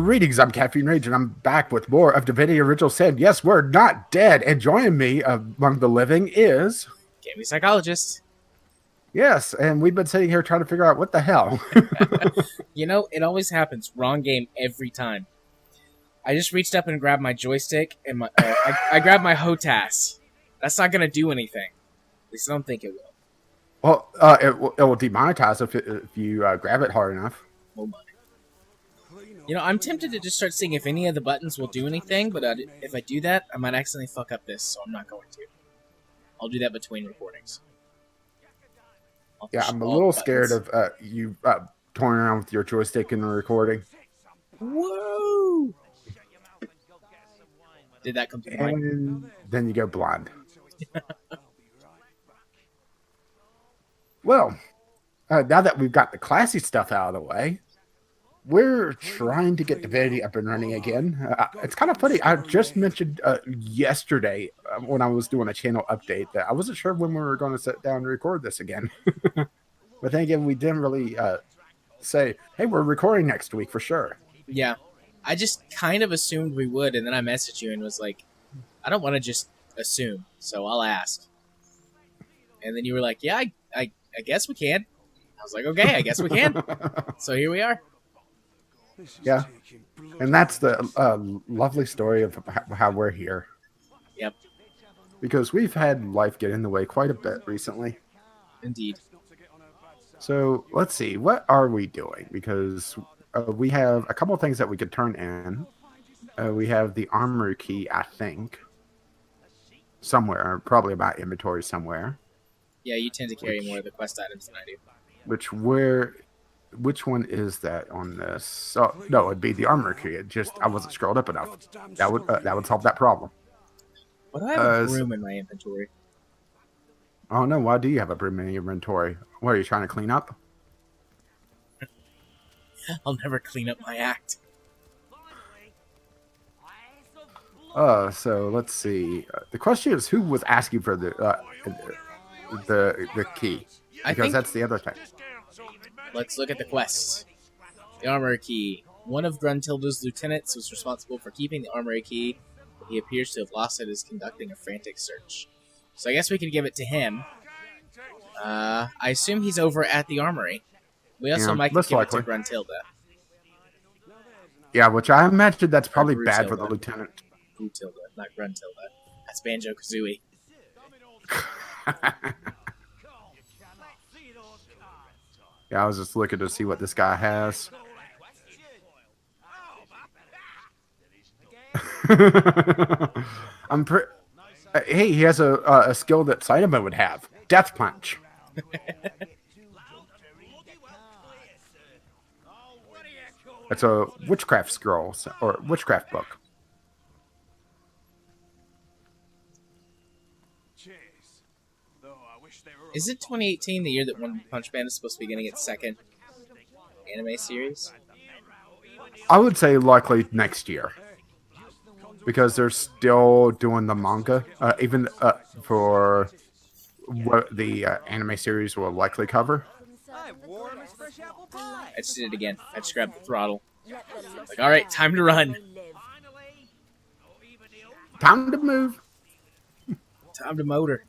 Greetings, I'm Caffeine Rage, and I'm back with more of Divinity Original Sin. Yes, we're not dead, and joining me among the living is... Gaming Psychologist. Yes, and we've been sitting here trying to figure out what the hell. You know, it always happens. Wrong game every time. I just reached up and grabbed my joystick, and I grabbed my HOTAS. That's not going to do anything. At least I don't think it will. Well, it will demonetize if you grab it hard enough. Oh my. You know, I'm tempted to just start seeing if any of the buttons will do anything, but if I do that, I might accidentally fuck up this, so I'm not going to. I'll do that between recordings. Yeah, I'm a little scared of you toying around with your joystick in the recording. Whoa! Did that come to mind? And then you go blind. Well, now that we've got the classy stuff out of the way, we're trying to get Divinity up and running again. It's kind of funny. I just mentioned yesterday when I was doing a channel update that I wasn't sure when we were going to sit down and record this again. But then again, we didn't really say, hey, we're recording next week for sure. Yeah. I just kind of assumed we would, and then I messaged you and was like, I don't want to just assume, so I'll ask. And then you were like, yeah, I guess we can. I was like, okay, I guess we can. So here we are. Yeah, and that's the lovely story of how we're here. Yep. Because we've had life get in the way quite a bit recently. Indeed. So let's see, what are we doing? Because we have a couple of things that we could turn in. We have the armor key, I think, somewhere, probably about inventory somewhere. Yeah, you tend to carry more of the quest items than I do. Which one is that on this? Oh, no, it'd be the armor key. I wasn't scrolled up enough. That would solve that problem. Why do I have a broom in my inventory? Oh no, why do you have a broom in your inventory? What, are you trying to clean up? I'll never clean up my act. So let's see. The question is, who was asking for the key? Because that's the other thing. Let's look at the quests. The armor key. One of Gruntilda's lieutenants was responsible for keeping the armory key, but he appears to have lost it as conducting a frantic search. So I guess we could give it to him. I assume he's over at the armory. We also might give it to Gruntilda. Yeah, which I imagine that's probably bad for the lieutenant. Gruntilda, not Gruntilda. That's Banjo-Kazooie. Yeah, I was just looking to see what this guy has. Hey, he has a skill that Cyberman would have. Death Punch. It's a witchcraft scroll, or witchcraft book. Is it 2018, the year that One Punch Man is supposed to be getting its second anime series? I would say likely next year. Because they're still doing the manga, even for what the anime series will likely cover. I just did it again. I just grabbed the throttle. Like, alright, time to run. Time to move. Time to motor.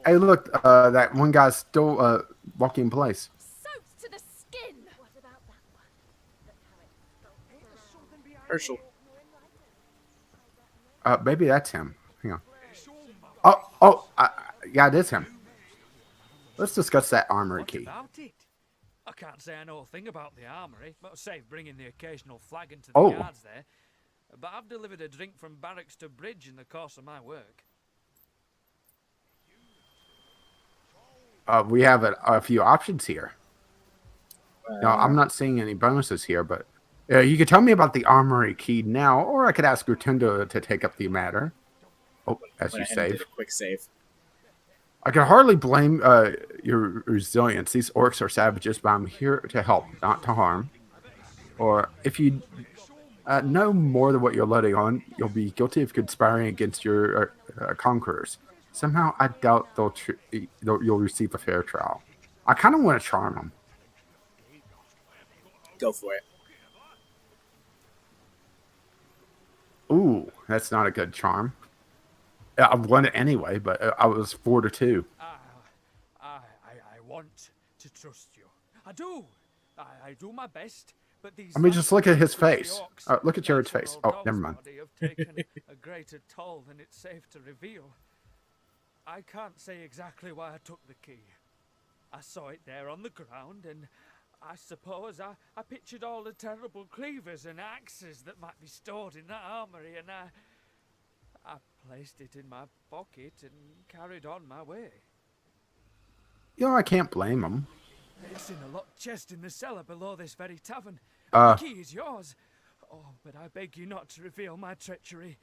Hey, look, that one guy's still walking in place. Soaked to the skin. What about that one? Herschel. Maybe that's him. Hang on. Yeah, it is him. Let's discuss that armory key. I can't say I know a thing about the armory, but save bringing the occasional flag into the yards there. But I've delivered a drink from barracks to bridge in the course of my work. We have a few options here. Now, I'm not seeing any bonuses here, but you could tell me about the armory key now, or I could ask Rotunda to take up the matter. Oh, as you save. Quick save. I can hardly blame your resilience. These orcs are savages, but I'm here to help, not to harm. Or if you know more than what you're letting on, you'll be guilty of conspiring against your conquerors. Somehow, I doubt you'll receive a fair trial. I kind of want to charm them. Go for it. Ooh, that's not a good charm. I won it anyway, but I was 4-2. I want to trust you. I do. I do my best. But these I mean, just look at his facts face. with the orcs Look at Jared's and face. your Oh, never dog's mind. body have taken a greater toll than it's safe to reveal. I can't say exactly why I took the key. I saw it there on the ground, and I suppose I pictured all the terrible cleavers and axes that might be stored in that armory, and I placed it in my pocket and carried on my way. You know, I can't blame him. It's in a locked chest in the cellar below this very tavern. Uh. The key is yours. Oh, but I beg you not to reveal my treachery.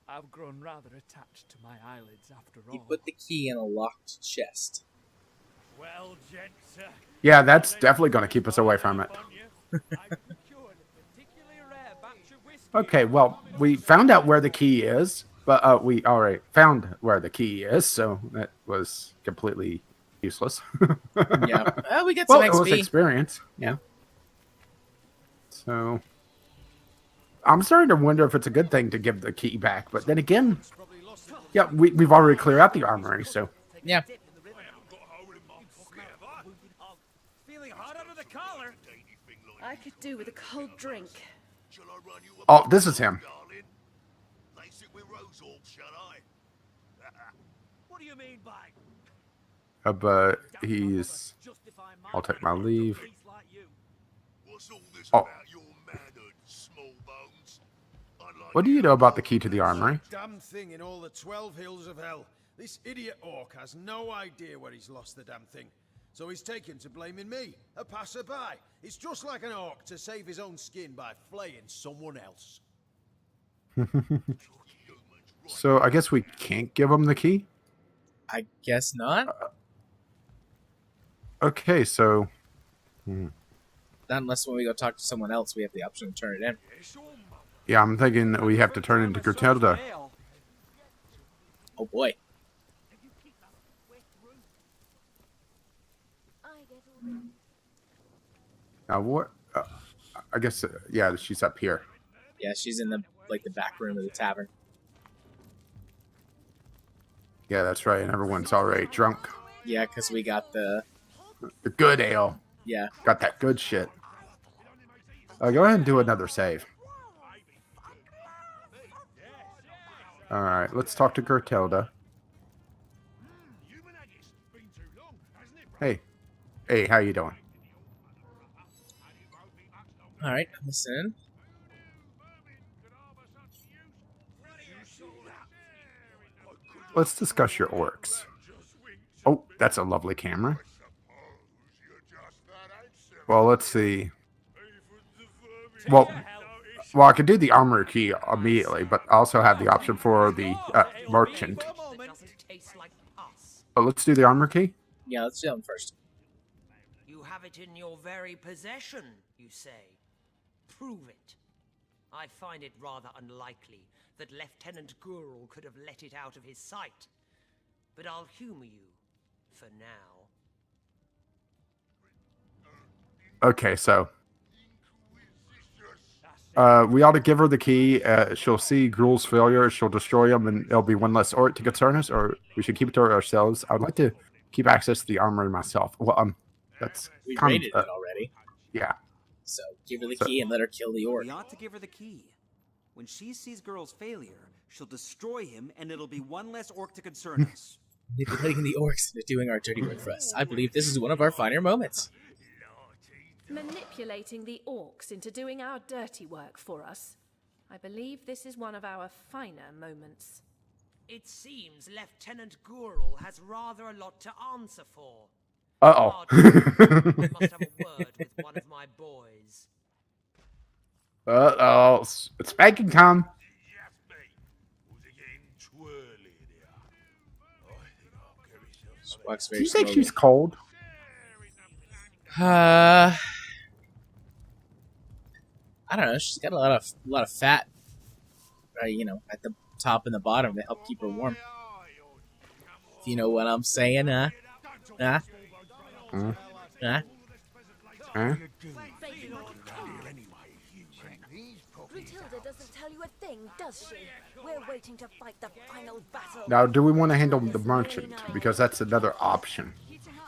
I've grown rather attached to my eyelids after all. You put the key in a locked chest. Well, gents, Yeah, that's definitely going to keep us away from it. Okay, well, we found out where the key is, but we already found where the key is, so that was completely useless. Yeah. Well, we get some Well, it XP. was experience, yeah. So, I'm starting to wonder if it's a good thing to give the key back, but then again, yeah, we've already cleared out the armory, so. Yeah. Feeling hot under the collar. I could do with a cold drink. Oh, this is him. What do you mean by? But he's. I'll take my leave. Oh. What do you know about the key to the armory? Damn thing in all the 12 hills of hell. This idiot orc has no idea where he's lost the damn thing. So he's taken to blaming me, a passerby. It's just like an orc to save his own skin by flaying someone else. So I guess we can't give him the key? I guess not. Okay, so. Not unless when we go talk to someone else, we have the option to turn it in. Yeah, I'm thinking that we have to turn into Gertilda. Oh boy. Now what? I guess, yeah, she's up here. Yeah, she's in the back room of the tavern. Yeah, that's right, and everyone's already drunk. Yeah, because we got the good ale. Yeah. Got that good shit. Go ahead and do another save. Alright, let's talk to Gertilda. Hey. Hey, how you doing? Alright, I'm listening. Let's discuss your orcs. Oh, that's a lovely camera. Well, let's see. Well, I could do the armor key immediately, but I also have the option for the merchant. But let's do the armor key. Yeah, let's do that one first. You have it in your very possession, you say. Prove it. I find it rather unlikely that Lieutenant Gurul could have let it out of his sight. But I'll humor you for now. Okay, so we ought to give her the key. She'll see Gruul's failure. She'll destroy him, and there'll be one less orc to concern us, or we should keep it to ourselves. I would like to keep access to the armory myself. Well, that's we kind raided it already. Yeah. So give her the key and let her kill the orc. We ought to give her the key. When she sees Gurul's failure, she'll destroy him, and it'll be one less orc to concern us. Manipulating the orcs into doing our dirty work for us. I believe this is one of our finer moments. Manipulating the orcs into doing our dirty work for us. I believe this is one of our finer moments. It seems Lieutenant Gurul has rather a lot to answer for. Uh-oh. I must have a word with one of my boys. Uh-oh. It's spanking time. Do you think she's cold? I don't know. She's got a lot of fat, at the top and the bottom to help keep her warm. If you know what I'm saying, huh? Huh? Mm. Huh? Huh? Gruntilda doesn't tell you a thing, does she? We're waiting to fight the final battle. Now, do we want to handle the merchant? Because that's another option.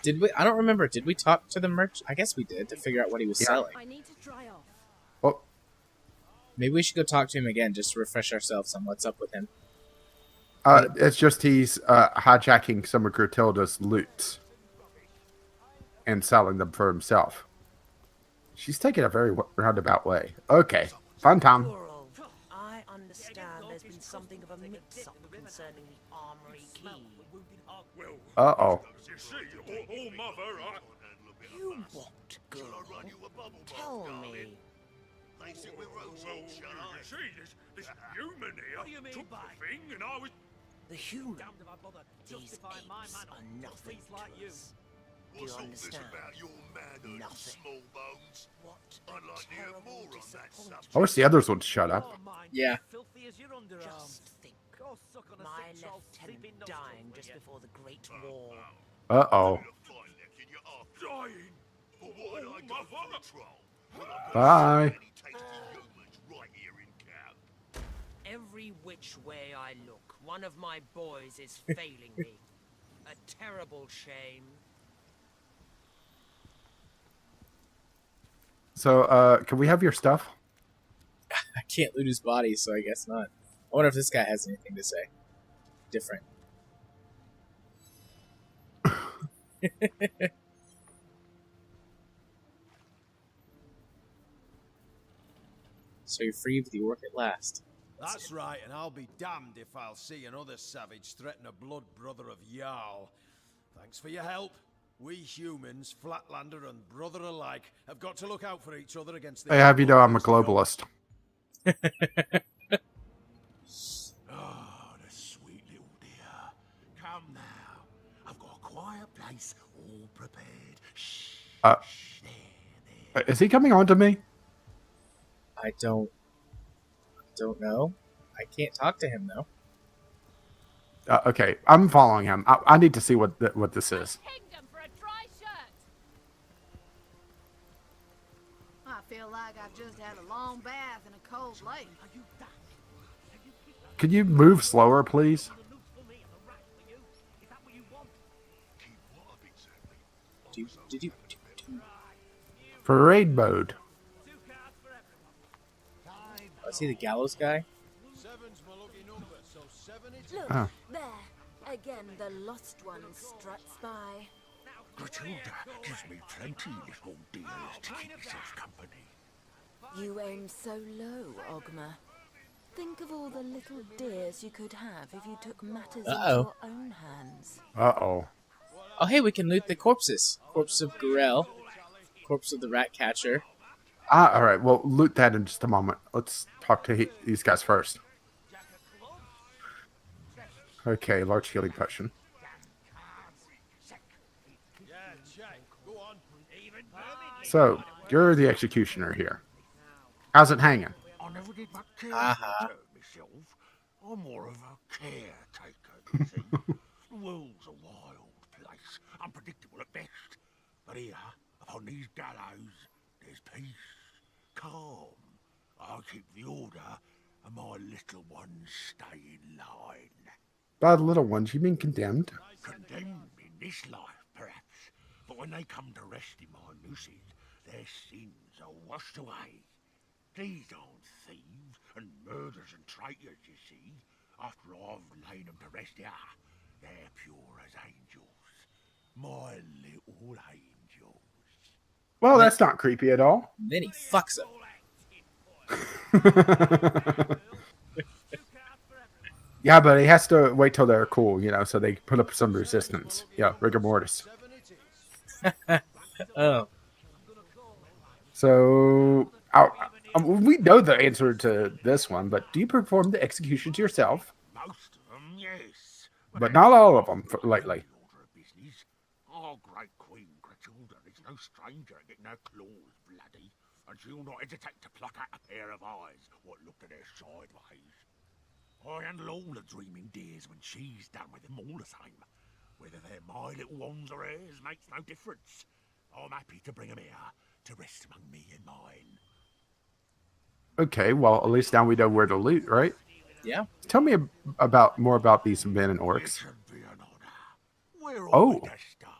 Did we? I don't remember. Did we talk to the merchant? I guess we did to figure out what he was selling. I need to dry off. Oh, Maybe we should go talk to him again just to refresh ourselves on what's up with him. it's just he's hijacking some of Gruntilda's loot and selling them for himself. She's taking a very roundabout way. Okay, fun time. Gurl, I understand there's been something of a mix-up concerning the armory key. Uh-oh. You what, girl? Tell me. The human? These apes are nothing to us. Do you understand? Nothing. What a terrible disappointment. I wish the others would shut up. Yeah. Just think. My lieutenant dying just before the Great War. Uh-oh. Bye. Every which way I look, one of my boys is failing me. A terrible shame. So, can we have your stuff? I can't loot his body, so I guess not. I wonder if this guy has anything to say. Different. So you're free of the orc at last. That's right, and I'll be damned if I'll see another savage threaten a blood brother of Jarl. Thanks for your help. We humans, Flatlander and brother alike, have got to look out for each other against the... I have you know I'm a globalist. Oh, the sweet little dear. Come now. I've got a quiet place all prepared. Shh. There. Is he coming on to me? I don't know. I can't talk to him though. Okay, I'm following him. I need to see what this is. Kingdom for a dry shirt. I feel like I've just had a long bath in a cold lake. Could you move slower, please? Did you? Parade mode. Oh, is he the gallows guy? Seven's my lucky number, so 7 it is. Look, Oh. there. Again, the lost one struts by. Gruntilda gives me plenty little dears to keep yourself company. You aim so low, Ogma. Think of all the little dears you could have if you took matters into your own hands. Uh-oh. Oh, hey, we can loot the corpses. Corpse of Gurel. Corpse of the rat catcher. All right. Well, loot that in just a moment. Let's talk to these guys first. Okay, large healing potion. So, you're the executioner here. How's it hanging? I never did much care myself. I'm more of a caretaker, you see. The world's a wild place, unpredictable at best. But here, upon these gallows, there's peace, calm. I keep the order, and my little ones stay in line. By the little ones, you mean condemned? Condemned in this life, perhaps, but when they come to rest in my nooses, their sins are washed away. These aren't thieves and murderers and traitors, you see. After I've laid them to rest here, they're pure as angels. My little angels. Well, that's not creepy at all. Then he fucks him. Yeah, but he has to wait till they're cool, so they put up some resistance. Yeah, rigor mortis. Oh. So, we know the answer to this one, but do you perform the executions yourself? Most of them, yes. But not all of them lately. Order of business. Our great Queen Gruntilda is no stranger at getting her claws bloody, and she'll not hesitate to pluck out a pair of eyes what look at her sideways. I handle all the dreaming dears when she's done with them all the same. Whether they're my little ones or hers makes no difference. I'm happy to bring 'em here to rest among me and mine. Okay, well, at least now we know where to loot, right? Yeah. Tell me more about these men and orcs. It should be an honor. Where are Oh. we to start?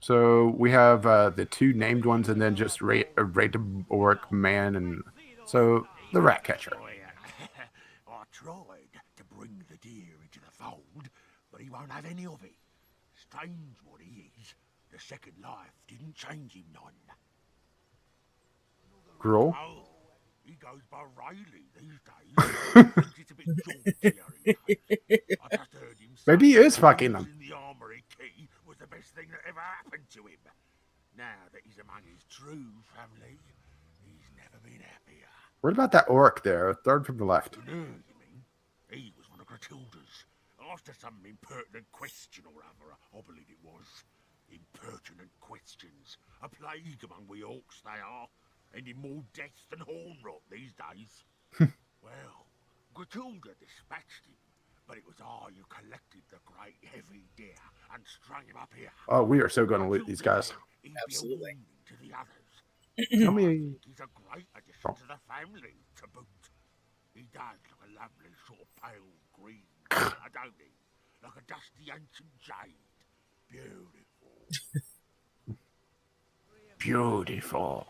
So we have the two named ones, and then just a random orc man, and so the rat catcher. I tried to bring the deer into the fold, but he won't have any of it. Strange what he is. The second life didn't change him none. Gruel? Oh, he goes by Riley these days. Thinks it's a bit jaunty, I just heard him say Maybe he is fucking them. losing the armory key was the best thing that ever happened to him. Now that he's among his true family, he's never been happier. What about that orc there, third from the left? No, you mean? He was one of Gratilda's. After some impertinent question or other, I believe it was. Impertinent questions. A plague among we orcs they are. Ending more death than horn rot these days. Well, Gratilda dispatched him, but it was I who collected the great heavy deer and strung him up here. Oh, we are so going to loot these guys. Absolutely. To the others. Tell me. He's a great addition to the family, to boot. He does look a lovely sort of pale green, don't he? Like a dusty ancient jade. Beautiful. Beautiful.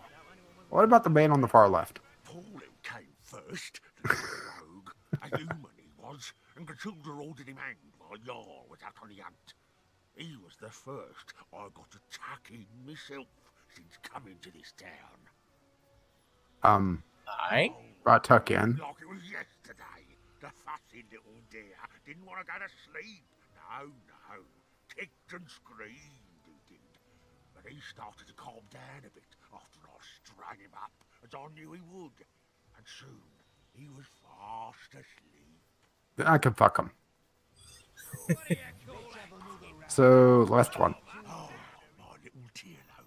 What about the man on the far left? Pauline came first, the rogue. A human he was, and Gratilda ordered him hanged while Jarl was out on the hunt. He was the first I got to tuck in myself since coming to this town. Aye. Right, tuck in. Like it was yesterday. The fussy little dear didn't want to go to sleep. No. Kicked and screamed, he did. But he started to calm down a bit after I strung him up, as I knew he would. And soon, he was fast asleep. Then I can fuck him. So, last one. Oh, my little Tierlo.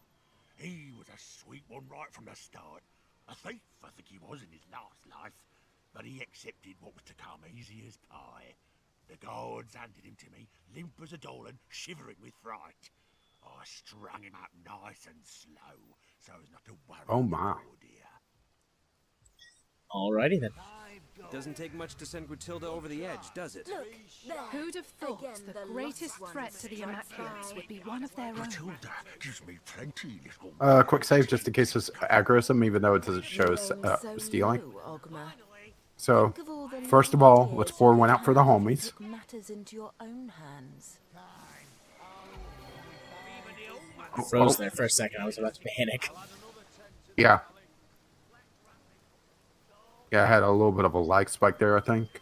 He was a sweet one right from the start. A thief, I think he was in his last life. But he accepted what was to come easy as pie. The guards handed him to me, limp as a doll and shivering with fright. I strung him up nice and slow, so as not to worry. Oh my. Alrighty then. Doesn't take much to send Gratilda over the edge, does it? Look, there. Who'd have thought Again, the the greatest lost threat ones to the strike Immaculates by. would be one of their own? Gratilda gives me plenty, little. Quick save just in case this aggroes him, even though it doesn't show stealing. Low, Ogma. So, Think of all the first of little all, let's dears pour you one out for the have if you homies. took matters into your own hands. Froze there for a second. I was about to panic. Yeah. Yeah, I had a little bit of a lag spike there, I think.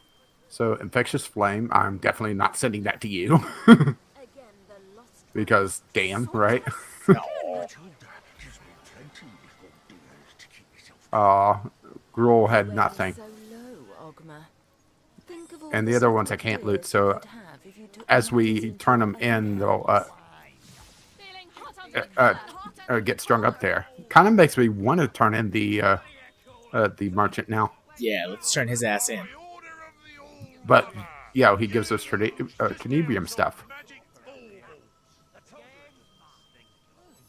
So, Infectious Flame, I'm definitely not sending that to you. Again, the lost Because, damn, right? Gruel had nothing. so low, Ogma. Think of all And the other ones I sort of can't loot, dears so you could have if you took as we matters into turn your them own in, they'll hands. get strung up there. Kind of makes me want to turn in the merchant now. Yeah, let's turn his ass in. But, yeah, he gives us Canebrium stuff.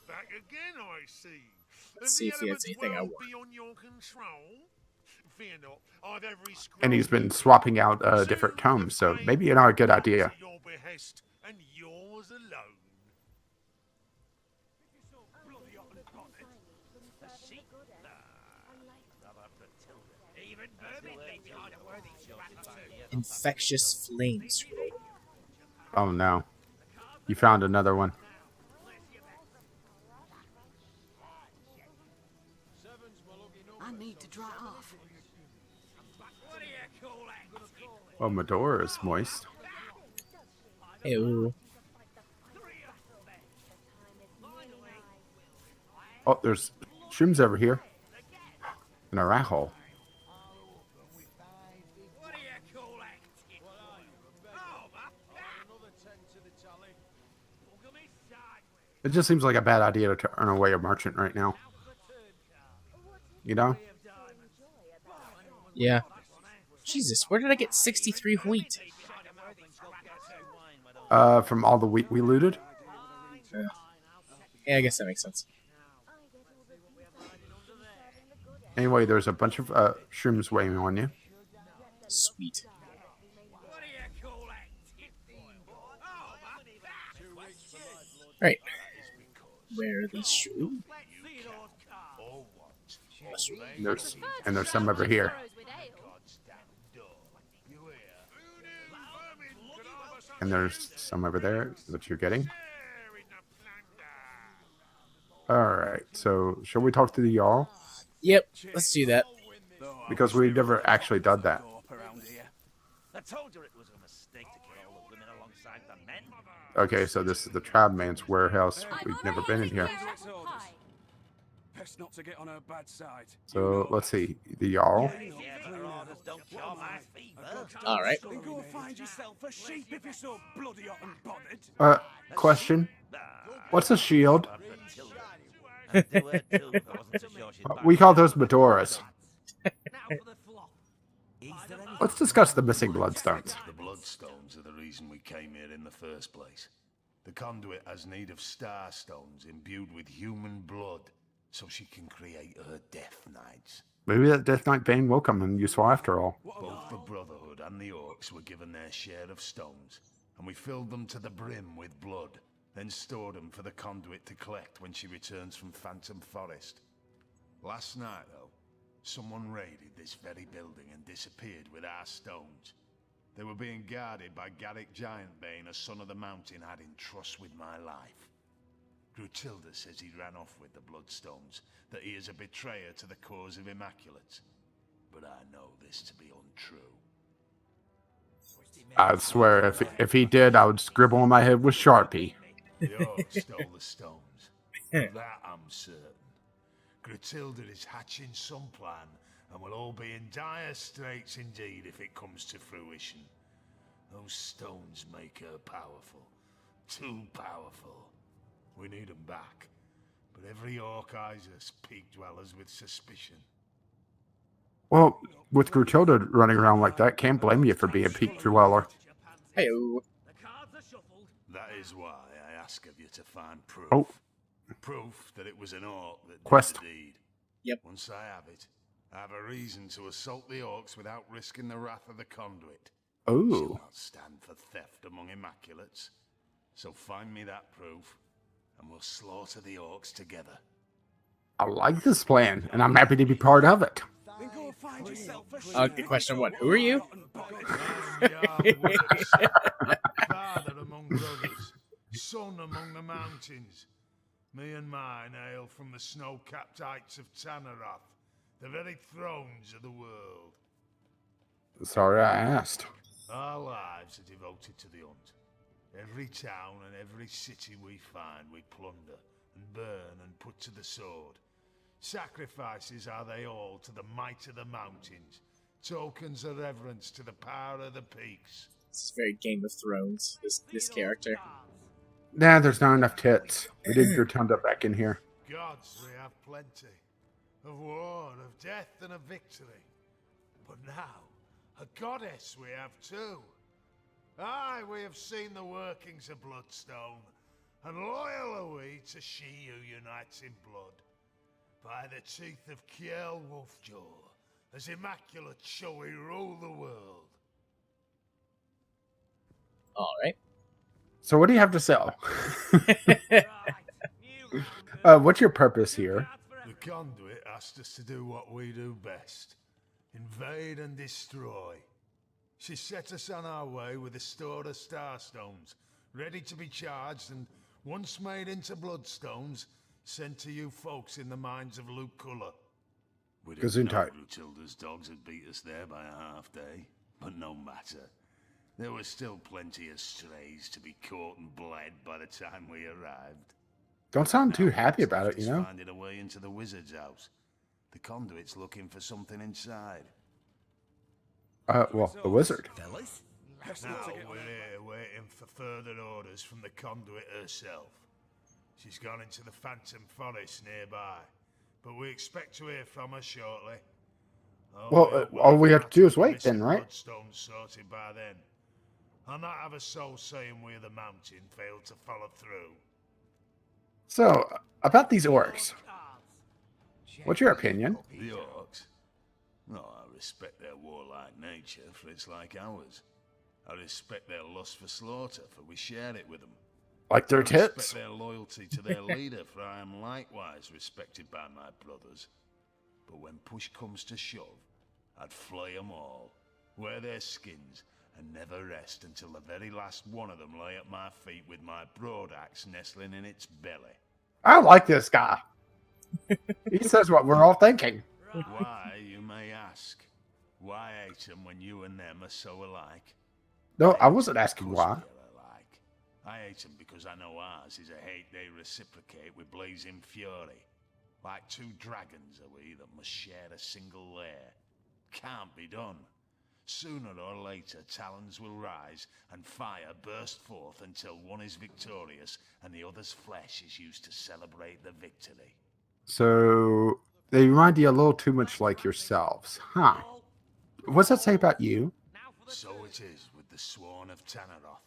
Back again, I see. Let's see if he has anything I want. Beyond your control? Fear not. I've every And he's scroll been swapping out different tomes, so maybe not a good idea. at your behest, and yours alone. Infectious Flame Scroll. Oh, no. You found another one. I need to dry off. Oh, my door is moist. Ew. Oh, there's shrooms over here. And a rat hole. It just seems like a bad idea to turn away a merchant right now. You know? Yeah. Jesus, where did I get 63 wheat? From all the wheat we looted. Yeah, I guess that makes sense. Anyway, there's a bunch of shrooms waiting on you. Sweet. Right. Where are these shrooms? There's some over here. And there's some over there that you're getting. Alright, so shall we talk to the y'all? Yep, let's do that. Because we never actually done that. I told you it was a mistake to kill all the women alongside the men. Okay, so this is the Trab Man's warehouse. We've never been in here. Best not to get on her bad side. So let's see. The y'all. Alright. Go find yourself a sheep if you're so bloody hot and bothered. Question. What's a shield? We call those Medoras. Let's discuss the missing bloodstones. The bloodstones are the reason we came here in the first place. The conduit has need of star stones imbued with human blood, so she can create her Death Knights. Maybe that Death Knight Bane will come in useful after all. Both the Brotherhood and the Orcs were given their share of stones, and we filled them to the brim with blood, then stored them for the conduit to collect when she returns from Phantom Forest. Last night, though, someone raided this very building and disappeared with our stones. They were being guarded by Garrick Giantbane, a son of the mountain had in trust with my life. Grutilda says he ran off with the bloodstones, that he is a betrayer to the cause of Immaculates. But I know this to be untrue. I swear, if he did, I would scribble on my head with Sharpie. The Orcs stole the stones. That I'm certain. Grutilda is hatching some plan, and we'll all be in dire straits indeed if it comes to fruition. Those stones make her powerful. Too powerful. We need them back. But every orc eyes us peak dwellers with suspicion. Well, with Grutilda running around like that, can't blame you for being a peak dweller. Hey-o. That is why I ask of you to find proof. Oh. Proof that it was an orc that Quest. did the deed. Yep. Once I have it, I have a reason to assault the orcs without risking the wrath of the conduit. Ooh. She'll not stand for theft among Immaculates. So find me that proof, and we'll slaughter the orcs together. I like this plan, and I'm happy to be part of it. Question one. Who are you? Father among brothers, son among the mountains. Me and mine hail from the snow-capped heights of Tanarath, the very thrones of the world. Sorry I asked. Our lives are devoted to the hunt. Every town and every city we find, we plunder and burn and put to the sword. Sacrifices are they all to the might of the mountains, tokens of reverence to the power of the peaks. This is very Game of Thrones, this character. Nah, there's not enough tits. We did Rotunda back in here. Gods we have plenty, of war, of death and of victory. But now, a goddess we have too. Aye, we have seen the workings of Bloodstone, and loyal are we to she who unites in blood. By the teeth of Kiel Wolfjaw, as immaculate shall we rule the world. Alright. So what do you have to sell? What's your purpose here? The conduit asked us to do what we do best. Invade and destroy. She set us on our way with a store of starstones, ready to be charged and, once made into bloodstones, sent to you folks in the mines of Luculla. We didn't know Grutilda's dogs had beat us there by a half day, but no matter. There were still plenty of strays to be caught and bled by the time we arrived. Don't sound too happy about it, you know? Finding a way into the wizard's house. The conduit's looking for something inside. Well, the wizard. Now we're here waiting for further orders from the conduit herself. She's gone into the Phantom Forest nearby, but we expect to hear from her shortly. Well, all we have to do is wait then, right? Bloodstones sorted by then. I'll not have a soul saying where the mountain failed to follow through. So, about these orcs. What's your opinion? The orcs? No, I respect their warlike nature, for it's like ours. I respect their lust for slaughter, for we share it with them. Like their I tits? respect their loyalty to their leader, for I am likewise respected by my brothers. But when push comes to shove, I'd flay them all, wear their skins, and never rest until the very last one of them lay at my feet with my broadaxe nestling in its belly. I like this guy. He says what we're all thinking. Why, you may ask? Why hate them when you and them are so alike? No, I wasn't asking why. I hate them because I know ours is a hate they reciprocate with blazing fury. Like two dragons are we that must share a single lair. Can't be done. Sooner or later, talons will rise and fire burst forth until one is victorious and the other's flesh is used to celebrate the victory. So, they remind you a little too much like yourselves. Huh. What's that say about you? So it is with the Sworn of Tanneroth,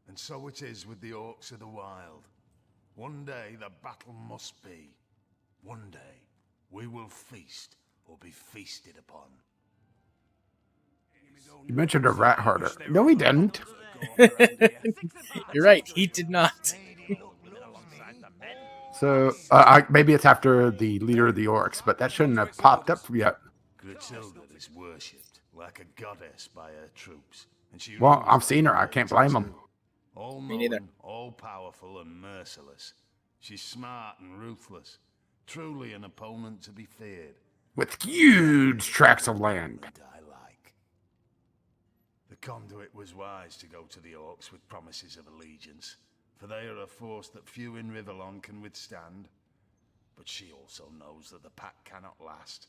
and so it is with the Orcs of the Wild. One day the battle must be. One day we will feast or be feasted upon. You mentioned a rat herder. No, he didn't. You're right, he did not. So, maybe it's after the leader of the orcs, but that shouldn't have popped up yet. Gruntilda is worshipped like a goddess by her troops. And she Well, I've seen her. I can't blame them. All Me neither. knowing, all powerful and merciless. She's smart and ruthless. Truly an opponent to be feared. With huge tracts of land. I like. The conduit was wise to go to the orcs with promises of allegiance, for they are a force that few in Riverlon can withstand. But she also knows that the pact cannot last.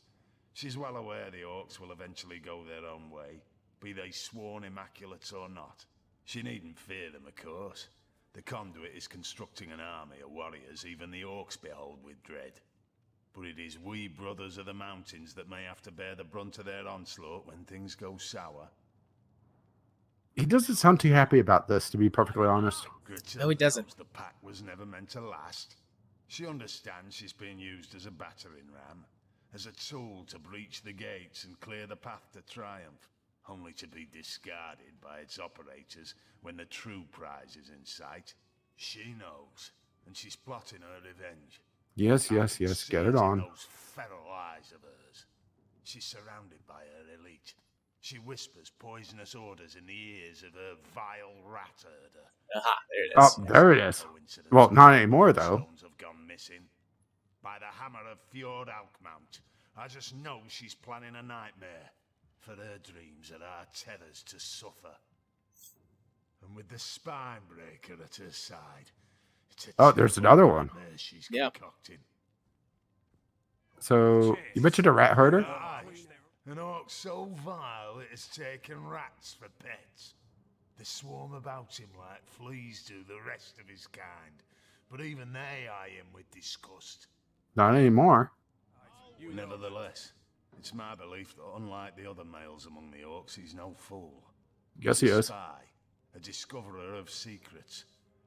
She's well aware the orcs will eventually go their own way, be they sworn immaculates or not. She needn't fear them, of course. The conduit is constructing an army of warriors even the orcs behold with dread. But it is we brothers of the mountains that may have to bear the brunt of their onslaught when things go sour. He doesn't sound too happy about this, to be perfectly honest. No, he doesn't. The pact was never meant to last. She understands she's being used as a battering ram, as a tool to breach the gates and clear the path to triumph, only to be discarded by its operators when the true prize is in sight. She knows, and she's plotting her revenge. Yes, get it on. Those feral eyes of hers. She's surrounded by her elite. She whispers poisonous orders in the ears of her vile rat herder. Aha, there it is. Oh, there it is. Well, not anymore, though. Stones have gone missing. By the hammer of Fjord Alkmount, I just know she's planning a nightmare. For her dreams are our tethers to suffer. And with the spine breaker at her side, it's a Oh, there's another one. nightmare she's Yeah. concocting. So, you mentioned a rat herder? Aye, an orc so vile it has taken rats for pets. They swarm about him like fleas do the rest of his kind, but even they eye him with disgust. Not anymore. Nevertheless, it's my belief that unlike the other males among the orcs, he's no fool. Yes, he He's a is. spy, a discoverer of secrets.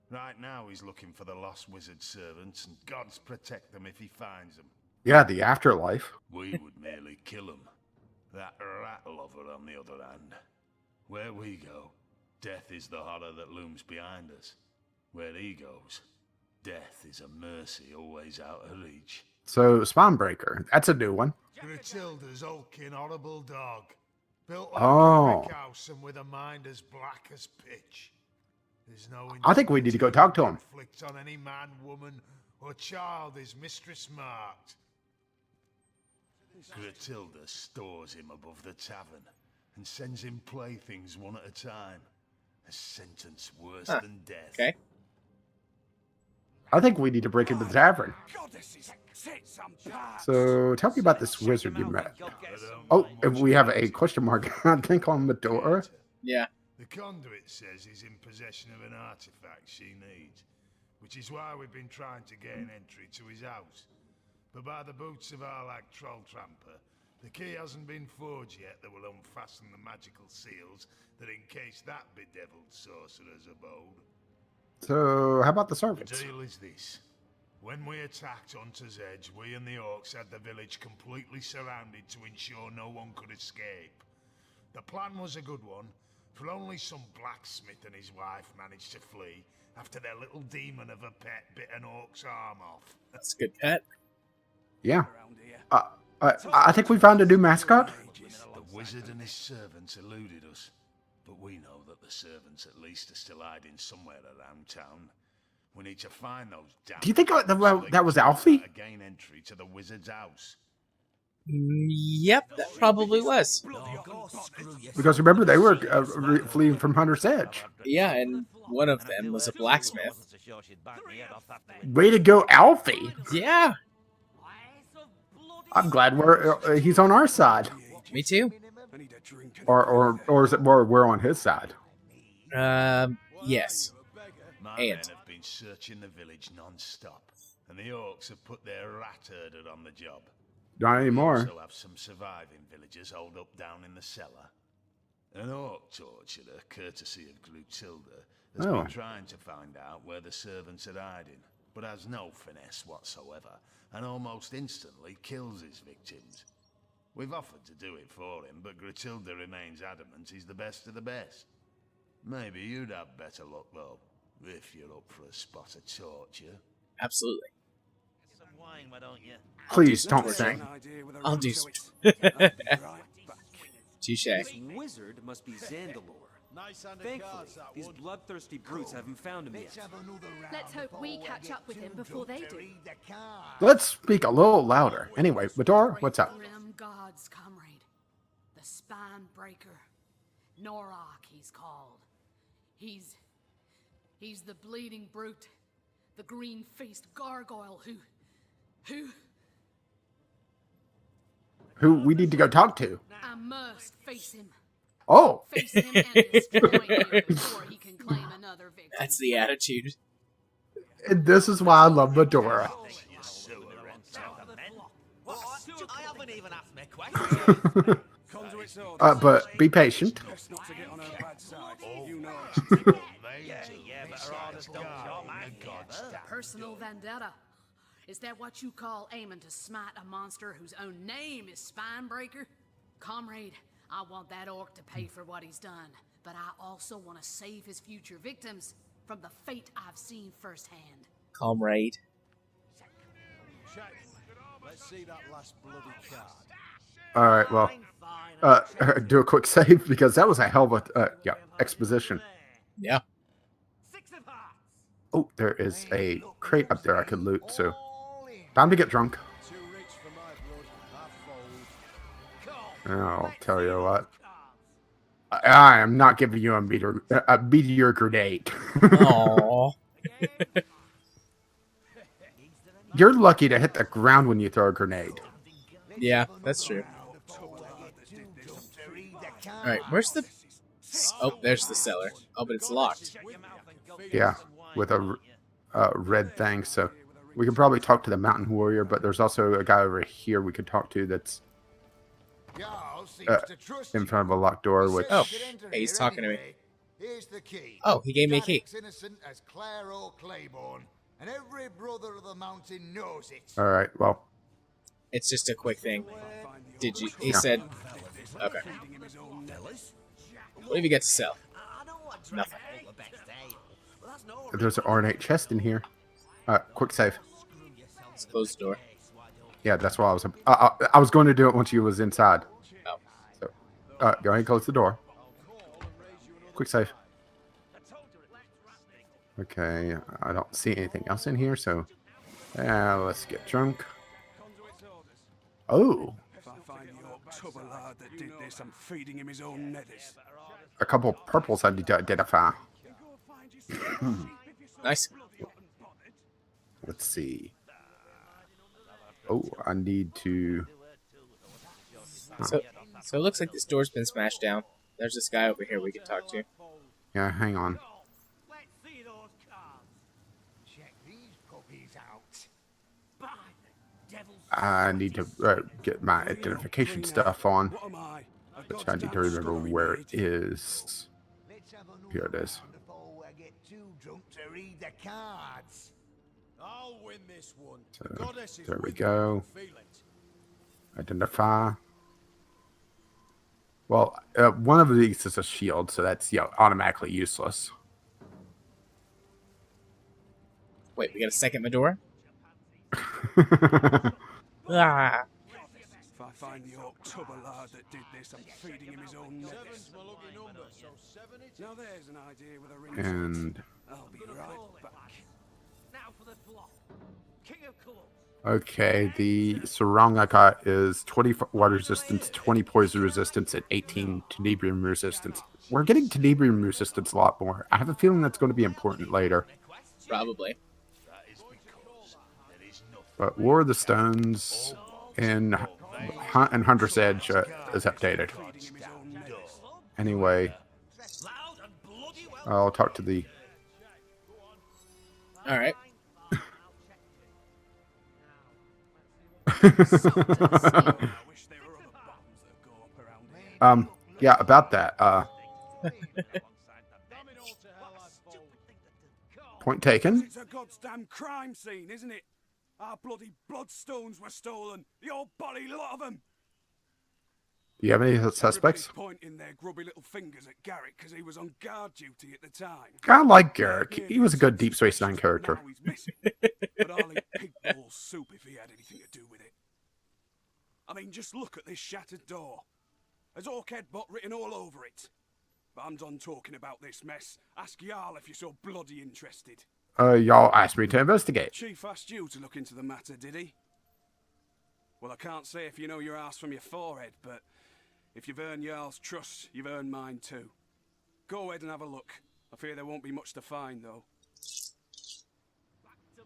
Right now he's looking for the lost wizard servants, and gods protect them if he finds them. Yeah, the afterlife. We would merely kill him. That rat lover on the other hand. Where we go, death is the horror that looms behind us. Where he goes, death is a mercy always out of reach. So, Spawnbreaker. That's a new one. Gruntilda's hulking horrible dog. Built like Oh. a brick house and with a mind as black as pitch. There's no I think we need to go talk to him. inflict on any man, woman, or child his mistress marked. Gruntilda stores him above the tavern and sends him playthings one at a time. A sentence worse than death. Okay. I think we need to break into the tavern. So, tell me about this wizard you met. Oh, we have a question mark, I think, on the door. Yeah. The conduit says he's in possession of an artifact she needs, which is why we've been trying to gain entry to his house. But by the boots of our like troll tramper, The key hasn't been forged yet that will unfasten the magical seals that encase that bedeviled sorcerer's abode. So, how about the The servants? deal is this. When we attacked Hunter's Edge, we and the orcs had the village completely surrounded to ensure no one could escape. The plan was a good one, for only some blacksmith and his wife managed to flee after their little demon of a pet bit an orc's arm off. That's a good pet. Yeah. I think we found a new mascot. The wizard and his servants eluded us, but we know that the servants at least are still hiding somewhere around town. We need to find those damn... Do you think that was Alfie? Gain entry to the wizard's house. Yep, that probably was. Because remember, they were fleeing from Hunter's Edge. Yeah, and one of them was a blacksmith. Way to go, Alfie! Yeah. I'm glad he's on our side. Me too. Or is it more we're on his side? Yes. My men have been searching the village non-stop, and the orcs have put their rat herder on the job. Not anymore. We also have some surviving villagers holed up down in the cellar. An orc torturer, courtesy of Glutilda, has been trying to find out where the servants are hiding, but has no finesse whatsoever, and almost instantly kills his victims. We've offered to do it for him, but Glutilda remains adamant he's the best of the best. Maybe you'd have better luck, though, if you're up for a spot of torture. Absolutely. Some wine, why don't you? Please don't sing. I'll do. Touche. This wizard must be Zandalore. Thankfully, these bloodthirsty brutes haven't found him yet. Let's hope we catch up with him before they do. Let's speak a little louder. Anyway, Bador, what's up? Grim gods, comrade. The spine breaker. Norok, he's called. He's the bleeding brute. The green-faced gargoyle Who we need to go talk to. I must face him. Oh. Face him and destroy him before he can claim another victim. That's the attitude. And this is why I love Badora. I haven't even asked my question. But be patient. Personal vendetta. Is that what you call aiming to smite a monster whose own name is Spinebreaker? Comrade, I want that orc to pay for what he's done, but I also want to save his future victims from the fate I've seen firsthand. Comrade. Let's see that last bloody card. All right, well, do a quick save because that was a hell of a exposition. Yeah. Oh, there is a crate up there I could loot, so time to get drunk. I'll tell you what. I am not giving you a meteor grenade. Aww. You're lucky to hit the ground when you throw a grenade. Yeah, that's true. Alright, where's the... Oh, there's the cellar. Oh, but it's locked. Yeah, with a red thing, so we can probably talk to the mountain warrior, but there's also a guy over here we could talk to that's in front of a locked door, which... Oh, hey, he's talking to me. Oh, he gave me a key. And every brother of the mountain knows it. All right, well. It's just a quick thing. Did you... He said... Okay. What have you got to sell? Nothing. There's an ornate chest in here. Quick save. Let's close the door. Yeah, that's why I was going to do it once you was inside. Oh. So, go ahead and close the door. Quick save. Okay, I don't see anything else in here, so let's get drunk. Oh. A couple purples I need to identify. Nice. Let's see. Oh, I need to... So it looks like this door's been smashed down. There's this guy over here we can talk to. Yeah, hang on. Check these puppies out. By the devil's I need to get my identification stuff on. Which I need to remember where it is. Here it is. I'll win this one. So, there we go. Identify. Well, one of these is a shield, so that's automatically useless. Wait, we got a second Medora? Ah. If I find the orc tubber lad that did this, I'm feeding him his own nettles. Now there's an idea with a ring. And I'll be right back. Now for the flop. King of Clubs. okay, the sarong I got is 20 water resistance, 20 poison resistance, and 18 tenebrium resistance. We're getting tenebrium resistance a lot more. I have a feeling that's going to be important later. Probably. But War of the Stones and Hunt and Hunter's Edge is updated. Anyway, I'll talk to the... All right. Yeah, about that. Point taken. It's a goddamn crime scene, isn't it? Our bloody bloodstones were stolen. The old bolly lot of them. Do you have any suspects? Pointing their grubby little fingers at Garrick because he was on guard duty at the time. I like Garrick. He was a good Deep Space Nine character. But I'll eat pig ball soup if he had anything to do with it. I mean, just look at this shattered door. There's Orc Headbutt written all over it. But I'm done talking about this mess. Ask Jarl if you're so bloody interested. Y'all asked me to investigate. Chief asked you to look into the matter, did he? Well, I can't say if you know your ass from your forehead, but if you've earned Jarl's trust, you've earned mine too. Go ahead and have a look. I fear there won't be much to find, though.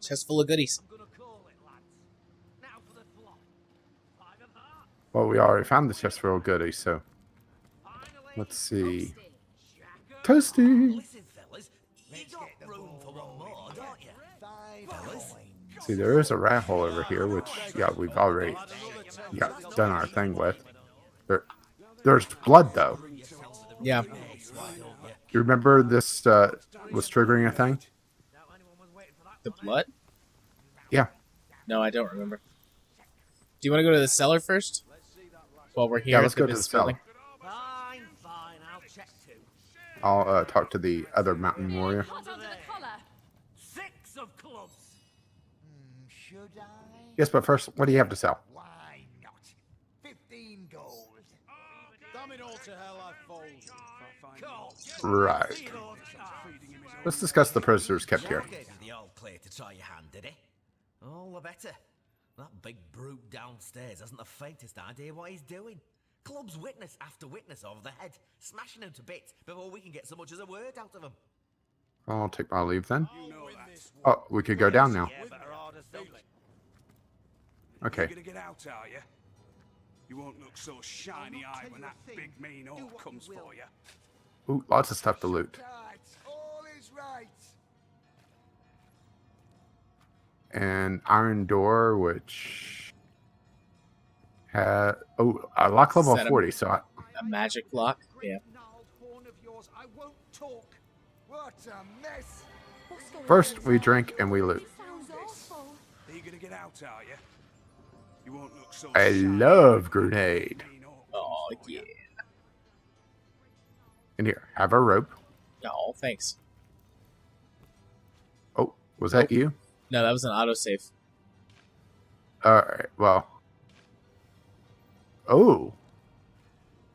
Chest full of goodies. Well, we already found the chest full of goodies, so... Let's see... Toasty! Listen, fellas, you got room for one more, don't you? Fellas? See, there is a rat hole over here, which, yeah, we've already done our thing with. There's blood, though. Yeah. You remember this was triggering a thing? The blood? Yeah. No, I don't remember. Do you want to go to the cellar first? While we're here, yeah, let's go to the cellar. Fine, I'll check too. I'll talk to the other mountain warrior. Hot under the collar. 6 of clubs. Should I? Yes, but first, what do you have to sell? Why not? 15 gold. Damn it all to hell, I fold. Right. Let's discuss the prisoners kept here. Gave you the old clay to try your hand, did he? All the better. That big brute downstairs hasn't the faintest idea what he's doing. Club's witness after witness over the head, smashing him to bits before we can get so much as a word out of him. I'll take my leave then. Oh, we could go down now. Okay. You're gonna get out, are you? You won't look so shiny-eyed when that big mean orc comes for you. Ooh, lots of stuff to loot. All is right. An iron door, which had a lock level 40. So a magic lock. Yeah. I won't talk. What a mess. First, we drink and we loot. Are you gonna get out, are you? You won't look so I love grenade. Oh yeah. In here, have a rope. Oh, thanks. Oh, was that you? No, that was an autosave. Alright, well. Oh.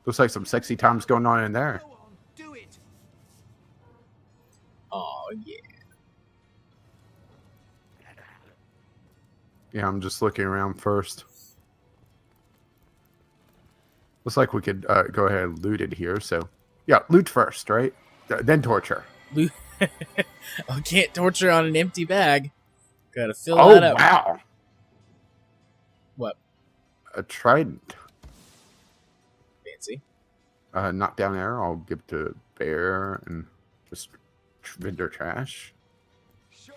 Looks like some sexy times going on in there. do it. Oh, yeah. Yeah, I'm just looking around first. Looks like we could go ahead and loot it here, so... Yeah, loot first, right? Then torture. Loot. I can't torture on an empty bag. Gotta fill that up. Oh, wow. What? A trident. Fancy. Knock down arrow. I'll give it to Bear and just vendor trash.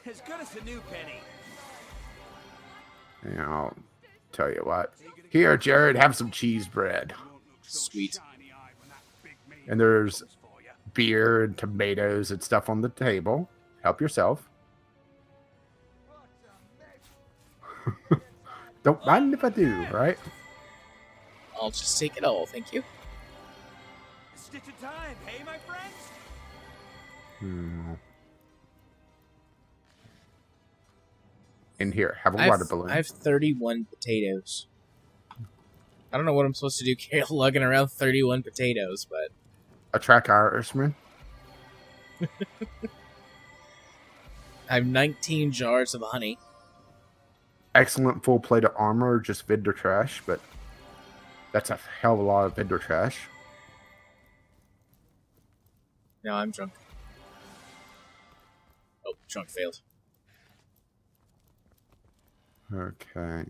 As good as a new penny. And I'll Tell you what. Here, Jared, have some cheese bread. Sweet. And there's beer and tomatoes and stuff on the table. Help yourself. Don't mind if I do, right? I'll just take it all, thank you. Stitch of time, hey, my friends? In here, have a water balloon. I have 31 potatoes. I don't know what I'm supposed to do lugging around 31 potatoes, but... Attract Irishman. I have 19 jars of honey. Excellent full plate of armor, just vendor trash, but that's a hell of a lot of vendor trash. No, I'm drunk. Oh, drunk failed. Okay.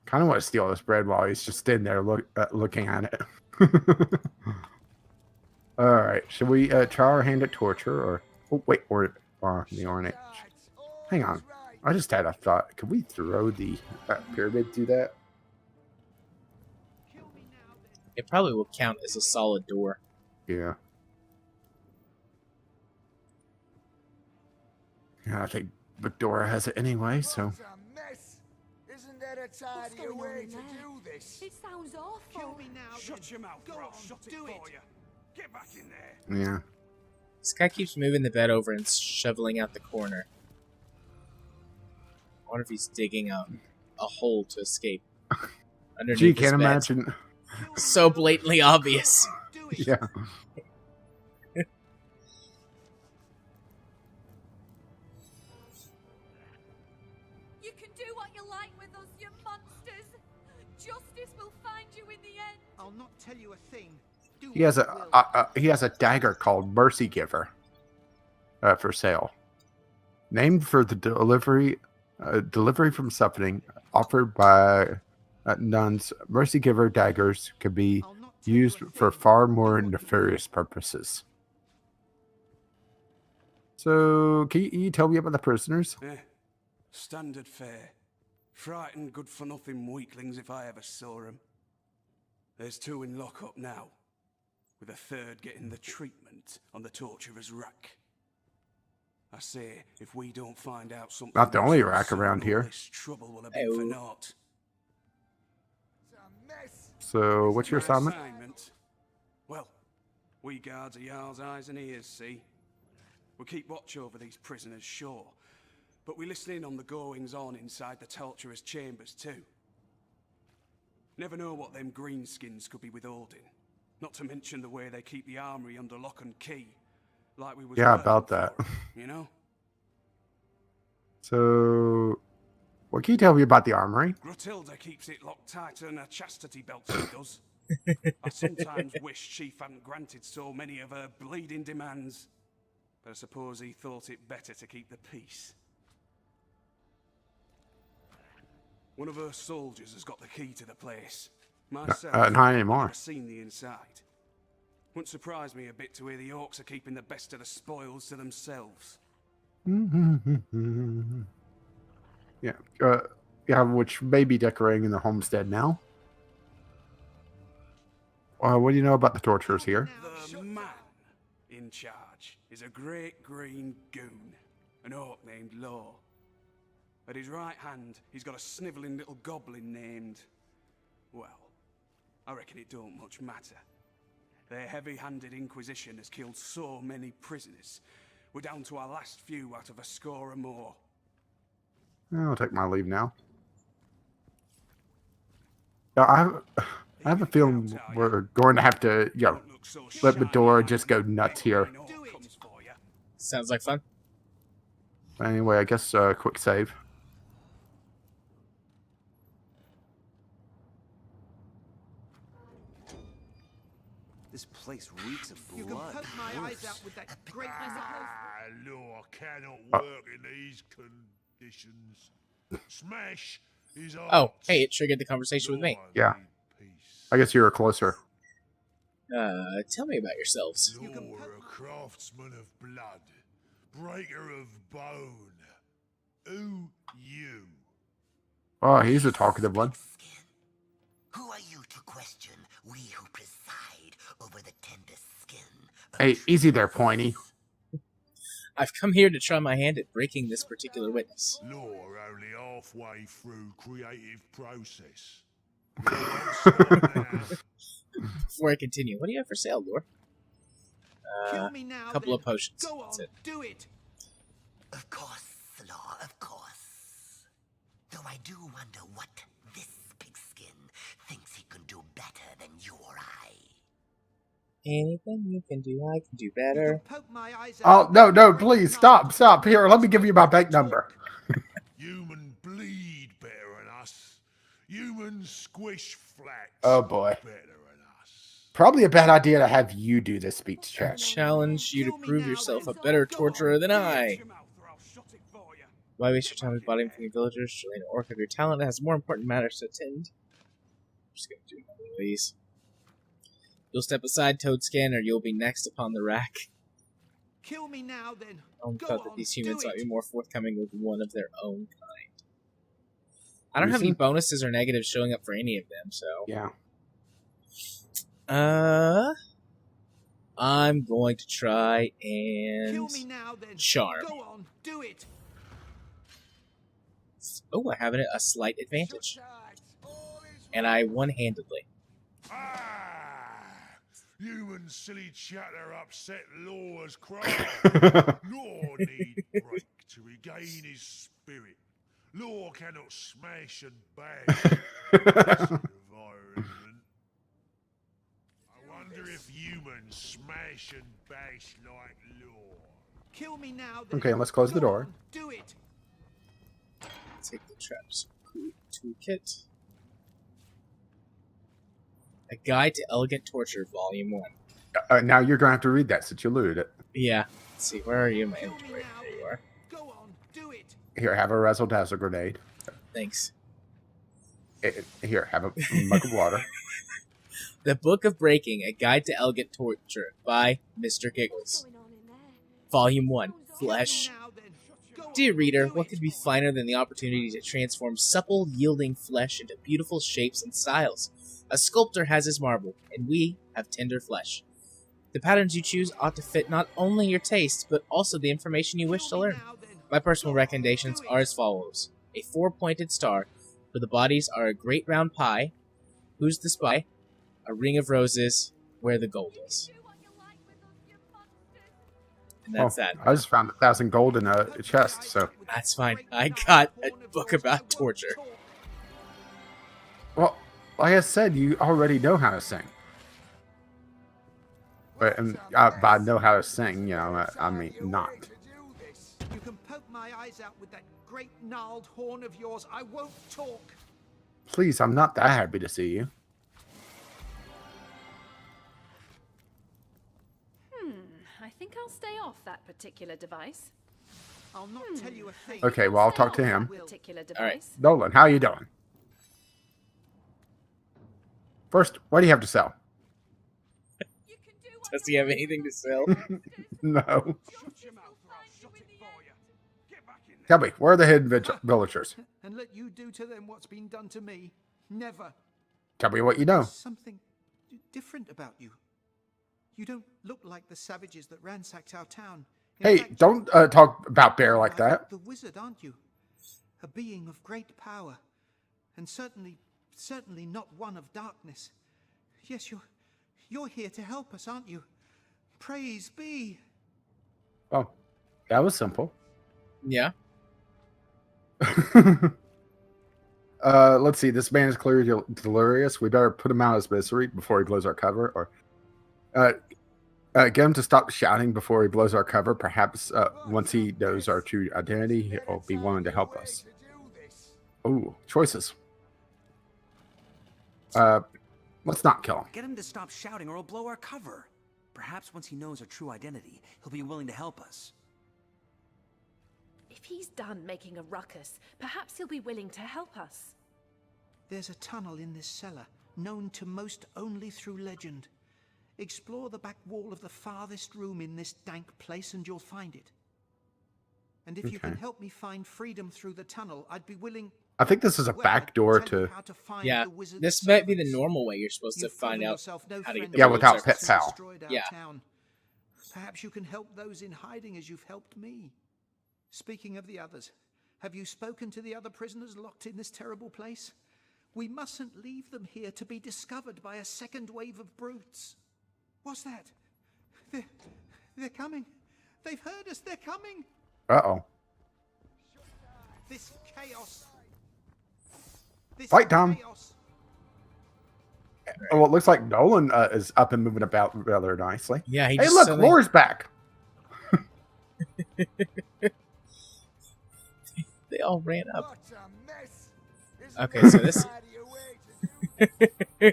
Kind of want to steal this bread while he's just sitting there looking at it. All right. Should we try our hand at torture or... Oh, wait. Or the ornate. Hang on. I just had a thought. Could we throw the pyramid through that? It probably will count as a solid door. Yeah. Yeah, I think Victoria has it anyway, so... Isn't there a tidier way to do this? It sounds awful. Kill me now. Shut your mouth, bro. Shut it for you. Get back in there. Yeah. This guy keeps moving the bed over and shoveling out the corner. I wonder if he's digging a hole to escape. Underneath Gee, his can't bed. imagine. So blatantly obvious. Yeah. You can do what you like with us, you monsters. Justice will find you in the end. I'll not tell you a thing. He has a dagger called Mercy Giver for sale. Named for the delivery from suffering offered by nuns, Mercy Giver daggers can be used for far more nefarious purposes. So, can you tell me about the prisoners? Standard fare. Frightened, good-for-nothing weaklings if I ever saw them. There's 2 in lockup now, with a 3rd getting the treatment on the torturer's rack. I say, if we don't find out something... Not the only rack around here. This trouble will have been for naught. So, what's your assignment? Well, we guards are Jarl's eyes and ears, see? We keep watch over these prisoners, sure, but we listen in on the goings-on inside the torturer's chambers, too. Never know what them greenskins could be withholding. Not to mention the way they keep the armory under lock and key. Like we was about that. You know? So, what can you tell me about the armory? Gruntilda keeps it locked tighter than a chastity belt, she does. I sometimes wish Chief hadn't granted so many of her bleeding demands. But I suppose he thought it better to keep the peace. One of her soldiers has got the key to the place. Myself, not anymore. I've never seen the inside. Wouldn't surprise me a bit to hear the orcs are keeping the best of the spoils to themselves. Yeah, which may be decorating the homestead now. What do you know about the torturers here? The man in charge is a great green goon, an orc named Law. At his right hand, he's got a snivelling little goblin named... Well, I reckon it don't much matter. Their heavy-handed inquisition has killed so many prisoners. We're down to our last few out of a score or more. I'll take my leave now. I have a feeling we're going to have to, let Medora just go nuts here. Sounds like fun. Anyway, I guess quick save. This place reeks of blood. You can poke my eyes out with that great... Law cannot work in these conditions. Smash is art. Oh, hey, it triggered the conversation with me. Yeah. I guess you were closer. Tell me about yourselves. You're a craftsman of blood, breaker of bone, Who you? Oh, he's a talkative one. Who are you to question we who preside over the tender skin? Hey, easy there, Pointy. I've come here to try my hand at breaking this particular witness. You're only halfway through creative process. Before I continue, what do you have for sale, Lore? Kill me now, A couple of potions. Go on, That's it. do it. Of course, Law, of course. Though I do wonder what this pigskin thinks he can do better than you or I. Anything you can do, I can do better. Oh, no, please, stop. Here, let me give you my bank number. Human bleed better than us. Human squish flax. Oh, boy. Better than us. Probably a bad idea to have you do this speech I check. challenge you to prove yourself a better torturer than I. Why waste your time with body from your villagers? Surely an orc of your talent has more important matters to attend. I'm just going to do one of these. You'll step aside, Toadskin, or you'll be next upon the rack. Kill me now, then. I Go thought that on, these do humans might it. be more forthcoming with one of their own kind. I don't have any bonuses or negatives showing up for any of them, so... Yeah. I'm going to try and... Kill me now, then. Charm. Go on, do it. Oh, I have a slight advantage. And I one-handedly. Human silly chatter upset Law's craft. Law need break to regain his spirit. Law cannot smash and bash this environment. I wonder if humans smash and bash like Law. Kill me now, then. Okay, let's close the door. On, do it. Take the traps toolkit. A Guide to Elegant Torture, Volume 1. Now you're going to have to read that since you looted it. Yeah. Let's see, where are you in my inventory? There you are. Go on, do it. Here, have a razzle-dazzle grenade. Thanks. Here, have a mug of water. The Book of Breaking, A Guide to Elegant Torture by Mr. Giggles. Volume 1, Flesh. Dear reader, what could be finer than the opportunity to transform supple, yielding flesh into beautiful shapes and styles? A sculptor has his marble, and we have tender flesh. The patterns you choose ought to fit not only your taste, but also the information you wish to learn. My personal recommendations are as follows. A 4-pointed star, where the bodies are a great round pie. Who's the spy? A ring of roses, where the gold is. And that's that. I just found 1,000 gold in a chest, so... That's fine. I got a book about torture. Well, like I said, you already know how to sing. But by know how to sing, you know, I mean not. You can poke my eyes out with that great gnarled horn of yours. I won't talk. Please, I'm not that happy to see you. I think I'll stay off that particular device. I'll not tell you a thing. Okay, well, I'll talk to him. Particular All right. device. Nolan, how you doing? First, what do you have to sell? Does he have anything to sell? No. Tell me, where are the hidden villagers? And let you do to them what's been done to me. Never. Tell me what you know. There's something different about you. You don't look like the savages that ransacked our town. In Hey, fact, don't talk about Bear like that. The wizard, aren't you? A being of great power. And certainly not one of darkness. Yes, you're here to help us, aren't you? Praise be. Oh, that was simple. Yeah. Let's see. This man is clearly delirious. We better put him out of his misery before he blows our cover, or get him to stop shouting before he blows our cover. Perhaps once he knows our true identity, he'll be willing to help us. Ooh, choices. Let's not kill him. Get him to stop shouting or he'll blow our cover. Perhaps once he knows our true identity, he'll be willing to help us. If he's done making a ruckus, perhaps he'll be willing to help us. There's a tunnel in this cellar, known to most only through legend. Explore the back wall of the farthest room in this dank place and you'll find it. And if you can Okay. help me find freedom through the tunnel, I'd be willing. I think this is a Well, back door tell you to. how to find Yeah, the wizard's this might be the servants. normal way you're supposed to You've find proven out yourself no how to get friend the Yeah, of wizard's without those Pet servants. who's Pal. destroyed our Yeah. town. Perhaps you can help those in hiding as you've helped me. Speaking of the others, have you spoken to the other prisoners locked in this terrible place? We mustn't leave them here to be discovered by a second wave of brutes. What's that? They're coming. They've heard us. They're coming. Uh-oh. This chaos. This Fight, Tom. chaos. Oh, well, it looks like Nolan is up and moving about rather nicely. Yeah, he Hey, just look, suddenly- Laura's back. They all ran up. What a mess. Isn't Okay, there so a this. tidier way to do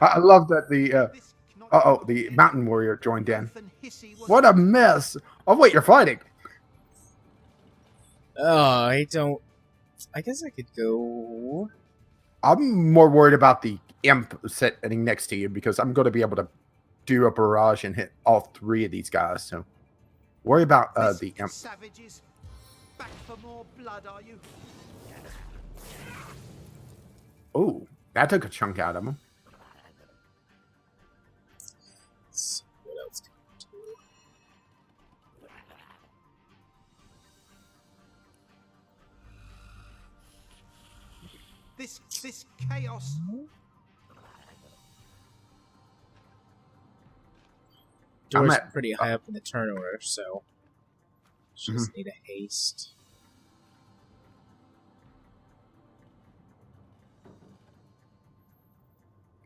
I love that the mountain warrior joined in. What a mess! Oh wait, you're fighting. Oh, I don't. I guess I could go. I'm more worried about the imp sitting next to you because I'm going to be able to do a barrage and hit all three of these guys. So worry about the imp. Savages, back for more blood, are you? Oh, that took a chunk out of him. What else can I do? This chaos. Door's at- pretty high up in the turn order, so just need a haste.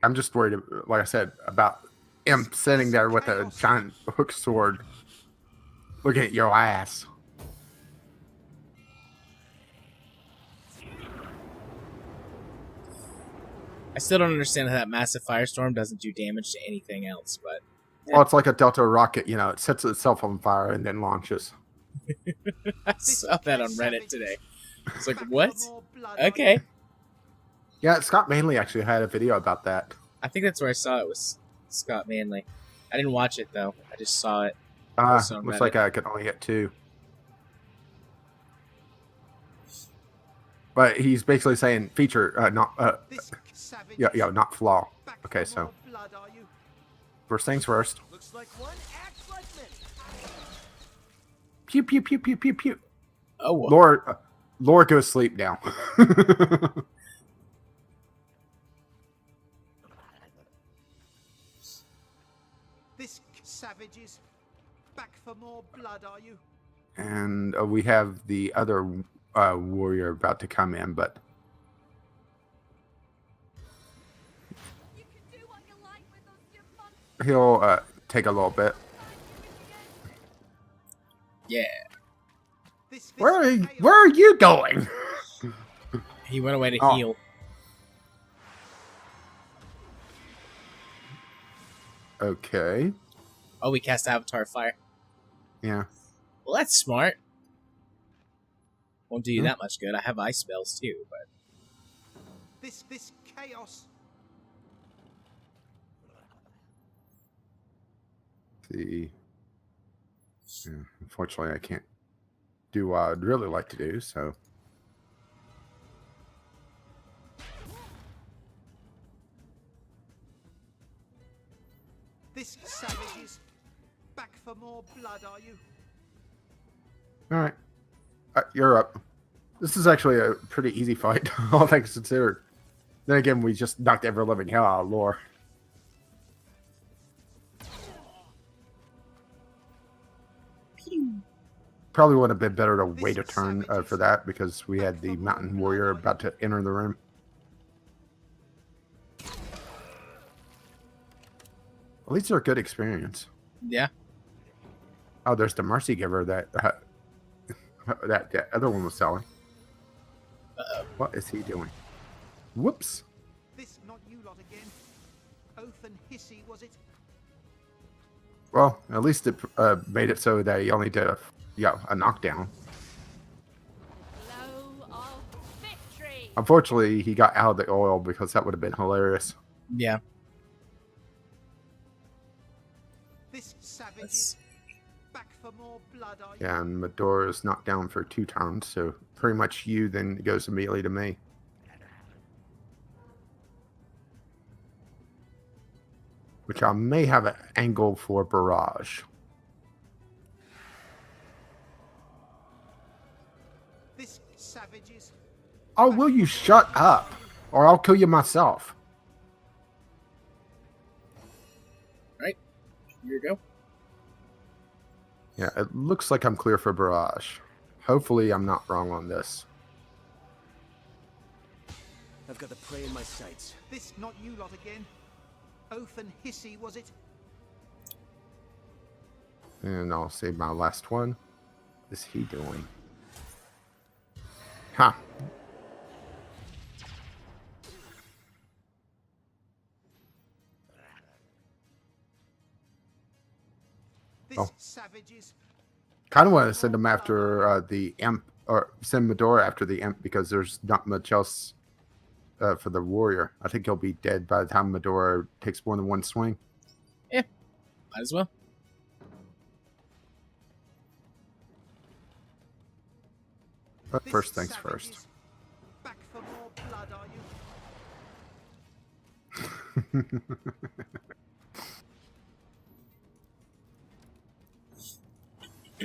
I'm just worried, like I said, about imp sitting there with a giant hook sword looking at your ass. I still don't understand how that massive firestorm doesn't do damage to anything else, but Well, it's like a Delta rocket, you know, it sets itself on fire and then launches. I saw that on Reddit today. It's like, what? Okay. Yeah, Scott Manley actually had a video about that. I think that's where I saw it was Scott Manley. I didn't watch it though. I just saw it. Looks on like Reddit. I could only hit 2. But he's basically saying feature, not not flaw. Okay, so first things first. Looks like one acts like many. Pew pew pew pew pew pew. Oh, well. Laura, go sleep now. This savages, back for more blood, are you? And we have the other warrior about to come in, but he'll take a little bit. Yeah. Where are you going? He went away to Oh. heal. Okay. Oh, we cast Avatar Fire. Yeah. Well, that's smart. Won't do you that much good. I have ice spells too, but This chaos. See. Yeah, unfortunately, I can't do what I'd really like to do, so. This savages, back for more blood, are you? All right. You're up. This is actually a pretty easy fight, all things considered. Then again, we just knocked every living hell out of Lore. Probably would have been better to wait a turn for that because we had the mountain warrior about to enter the room. At least they're a good experience. yeah. Oh, there's the mercy giver that that other one was selling. What is he doing? Whoops. This not you lot again. Oath and hissy, was it? Well, at least it made it so that he only did a knockdown. Unfortunately, he got out of the oil because that would have been hilarious. Yeah. This savages, Back for more blood, are you? Yeah, and Medora is knocked down for 2 turns, so pretty much you, then it goes immediately to me. Which I may have an angle for barrage. This savage is... Oh, will you shut up? Or I'll kill you myself. Right. Here you go. Yeah, it looks like I'm clear for barrage. Hopefully I'm not wrong on this. I've got the prey in my sights. This not you lot again? Oath and hissy, was it? And I'll save my last one. What is he doing? Ha! This savage is... Kind of want to send him after the imp, or send Medora after the imp, because there's not much else for the warrior. I think he'll be dead by the time Medora takes more than one swing. Yeah, might as well. But first things first. Back for more blood, are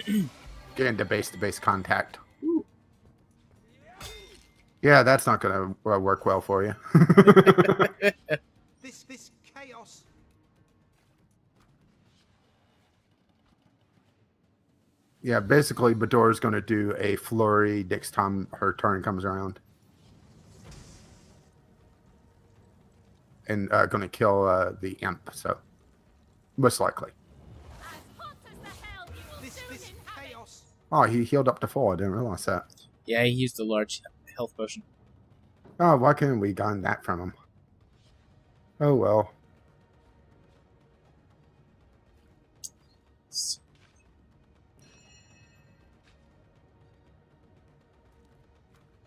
you? Get into base-to-base contact. Ooh. Yeah, that's not going to work well for you. This chaos. Yeah, basically, Medora's going to do a flurry next time her turn comes around. And going to kill the imp, so most likely. This chaos. Oh, he healed up to 4. I didn't realize that. Yeah, he used a large health potion. Oh, why couldn't we gotten that from him? Oh, well.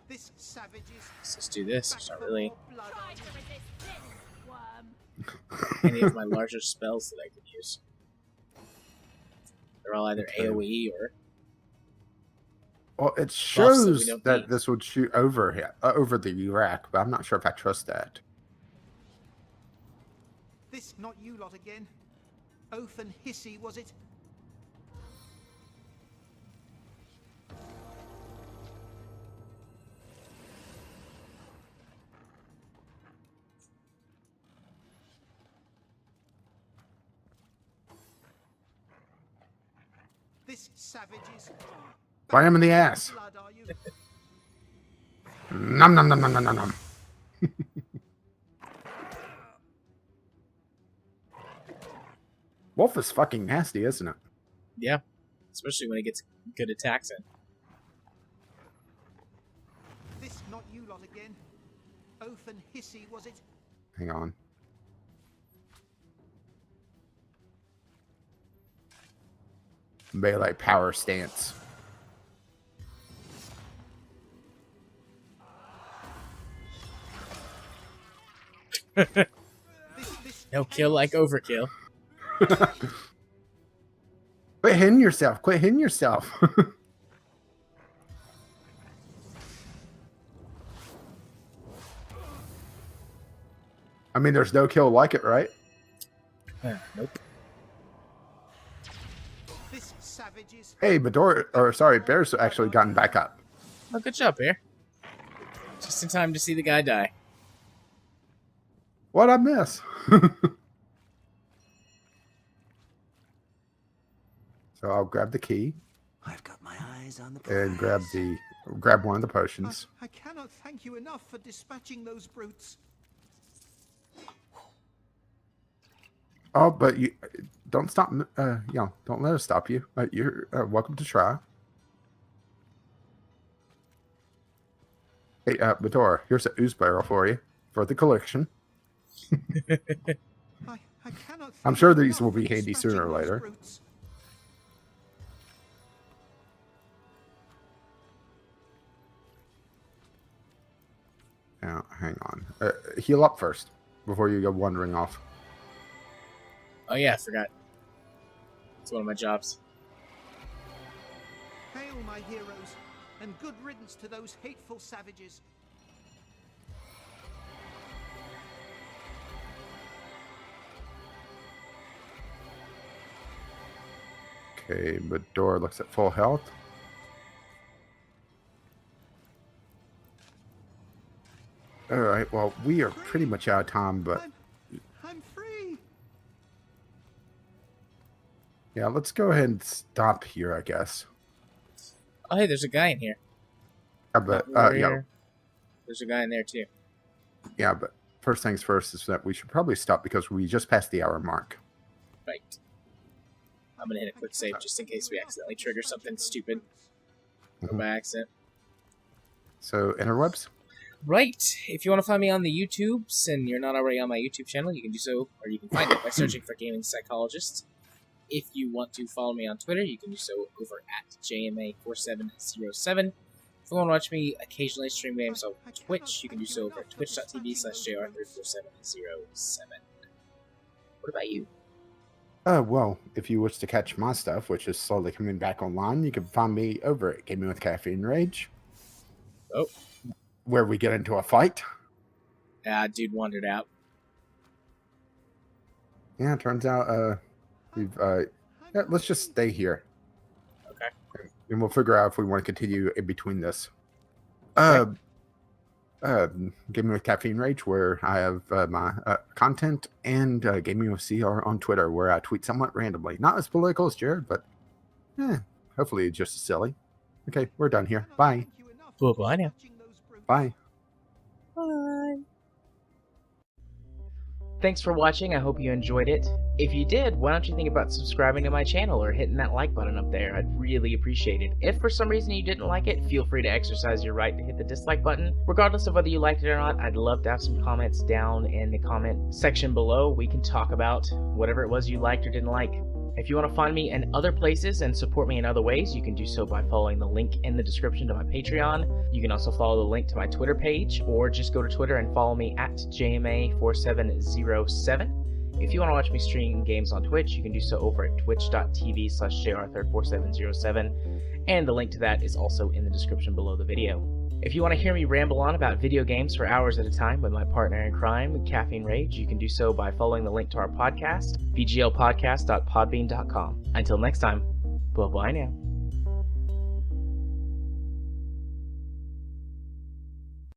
This savage is... Let's just do this. There's not really any of my larger spells that I can use. They're all either AoE or... Well, it shows that, that this would shoot over here, over the rack, but I'm not sure if I trust that. This not you lot again? Oath and hissy, was it? This savage is... Bite him in the ass. Nom nom nom nom nom nom nom. Wolf is fucking nasty, isn't it? Yeah, especially when he gets good attacks in. This not you lot again? Oath and hissy, was it? Hang on. Melee power stance. No kill like overkill. Quit hitting yourself. Quit hitting yourself. I mean, there's no kill like it, right? Nope. This savage is... Hey, Medora, or sorry, Bear's actually gotten back up. Oh, good job, Bear. Just in time to see the guy die. What'd I miss? So I'll grab the key. I've got my eyes on the prize. And grab one of the potions. I cannot thank you enough for dispatching those brutes. Oh, but you don't stop. Don't let us stop you. You're welcome to try. Hey, Medora, here's a ooze barrel for you for the collection. I cannot I'm sure these will be handy sooner or later. Brutes. Now, hang on. Heal up first before you go wandering off. Oh yeah, I forgot. It's one of my jobs. Hail, my heroes, and good riddance to those hateful savages. Okay, but Dora looks at full health. All right, well, we are pretty much out of time, but I'm free. yeah, let's go ahead and stop here, I guess. Oh, hey, there's a guy in here. Yeah, but yeah, There's a guy in there too. yeah, but first things first is that we should probably stop because we just passed the hour mark. Right. I'm gonna hit a quick save just in case we accidentally trigger something stupid. Or by accident. So, interwebs? Right. If you want to find me on the YouTubes and you're not already on my YouTube channel, you can do so, or you can find it by searching for Gaming Psychologist. If you want to follow me on Twitter, you can do so over at JMA4707. If you want to watch me occasionally stream games on Twitch, you can do so over at twitch.tv/JR34707. What about you? Well, if you wish to catch my stuff, which is slowly coming back online, you can find me over at Gaming with Caffeine Rage. Oh. Where we get into a fight. Dude wandered out. Yeah, it turns out, yeah, let's just stay here. Okay. And we'll figure out if we want to continue in between this. Gaming with Caffeine Rage, where I have my content, and Gaming with CR on Twitter, where I tweet somewhat randomly. Not as political as Jared, but hopefully just as silly. Okay, we're done here. Bye. Bye now. Bye. Bye. Thanks for watching. I hope you enjoyed it. If you did, why don't you think about subscribing to my channel or hitting that like button up there? I'd really appreciate it. If for some reason you didn't like it, feel free to exercise your right to hit the dislike button. Regardless of whether you liked it or not, I'd love to have some comments down in the comment section below. We can talk about whatever it was you liked or didn't like. If you want to find me in other places and support me in other ways, you can do so by following the link in the description to my Patreon. You can also follow the link to my Twitter page, or just go to Twitter and follow me at JMA4707. If you want to watch me stream games on Twitch, you can do so over at twitch.tv/JR34707, and the link to that is also in the description below the video. If you want to hear me ramble on about video games for hours at a time with my partner in crime, Caffeine Rage, you can do so by following the link to our podcast, vglpodcast.podbean.com. Until next time, bye-bye now.